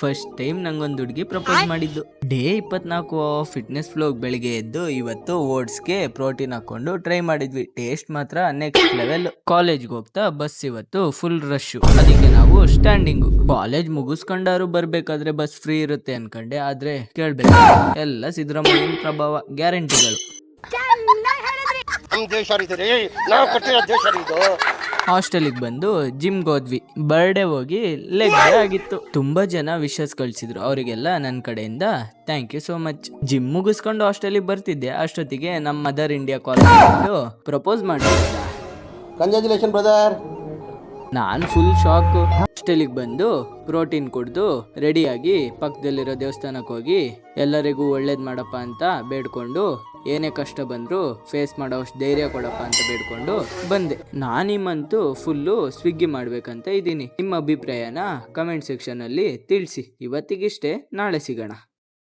First time ನಂಗೊಂದು ಹುಡುಗಿ propose ಮಾಡಿದ್ದು. ಡೇ 24 ಫಿಟ್ನೆಸ್ ಫ್ಲೋಗ್ ಬೆಳಿಗ್ಗೆ ಎದ್ದು ಇವತ್ತು ಓಟ್ಸ್ಗೆ ಪ್ರೋಟೀನ್ ಹಾಕೊಂಡು ಟ್ರೈ ಮಾಡಿದ್ವಿ. ಟೇಸ್ಟ್ ಮಾತ್ರ ನೆಕ್ಸ್ಟ್ ಲೆವೆಲ್. ಕಾಲೇಜ್ಗೆ ಹೋಗ್ತಾ ಬಸ್ ಇವತ್ತು ಫುಲ್ ರಶ್, ಅದಕ್ಕೆ ನಾವು ಸ್ಟ್ಯಾಂಡಿಂಗ್. ಕಾಲೇಜ್ ಮುಗಿಸ್ಕೊಂಡಾರು ಬರ್ಬೇಕಾದ್ರೆ ಬಸ್ ಫ್ರೀ ಇರುತ್ತೆ ಅನ್ಕೊಂಡೆ, ಆದ್ರೆ ಕೇಳ್ಬೇಕು ಎಲ್ಲ ಸಿದ್ದರಾಮಯ್ಯನ ಪ್ರಭಾವ, ಗ್ಯಾರಂಟಿಗಳು. ಹಾಸ್ಟೆಲಿಗೆ ಬಂದು ಜಿಮ್ಗೆ ಹೋದ್ವಿ. ಬರ್ಡೇ ಹೋಗಿ ಲೆಗ್ ಆಗಿತ್ತು. ತುಂಬಾ ಜನ ವಿಶಸ್ ಕಳ್ಸಿದ್ರು, ಅವರಿಗೆಲ್ಲ ನನ್ನ ಕಡೆಯಿಂದ thank you so much. Gym ಮುಗಿಸ್ಕೊಂಡು ಹಾಸ್ಟೆಲಿಗೆ ಬರ್ತಿದ್ದೆ, ಅಷ್ಟೊತ್ತಿಗೆ ನಮ್ಮ ಮದರ್ ಇಂಡಿಯಾ ಕಾಲ್ ಮಾಡಿಬಿಟ್ಟು ಪ್ರಪೋಸ್ ಮಾಡಿದ್ದ. Congratulation brother. ನಾನು ಫುಲ್ ಶಾಕ್. ಹಾಸ್ಟೆಲಿಗೆ ಬಂದು ಪ್ರೋಟೀನ್ ಕುಡ್ದು ರೆಡಿಯಾಗಿ ಪಕ್ಕದಲ್ಲಿರೋ ದೇವಸ್ಥಾನಕ್ಕೆ ಹೋಗಿ ಎಲ್ಲರಿಗೂ ಒಳ್ಳೇದ್ ಮಾಡಪ್ಪ ಅಂತ ಬೇಡ್ಕೊಂಡು, ಏನೇ ಕಷ್ಟ ಬಂದ್ರು ಫೇಸ್ ಮಾಡೋ ಅಷ್ಟು ಧೈರ್ಯ ಕೊಡಪ್ಪ ಅಂತ ಬೇಡ್ಕೊಂಡು ಬಂದೆ. ನಾನಿಮ್ಮಂತೂ ಫುಲ್ಲು ಸ್ವಿಗ್ಗಿ ಮಾಡ್ಬೇಕಂತ ಇದ್ದೀನಿ. ನಿಮ್ಮ ಅಭಿಪ್ರಾಯನ ಕಮೆಂಟ್ ಸೆಕ್ಷನ್ ಅಲ್ಲಿ ತಿಳಿಸಿ. ಇವತ್ತಿಗಿಷ್ಟೇ, ನಾಳೆ ಸಿಗೋಣ.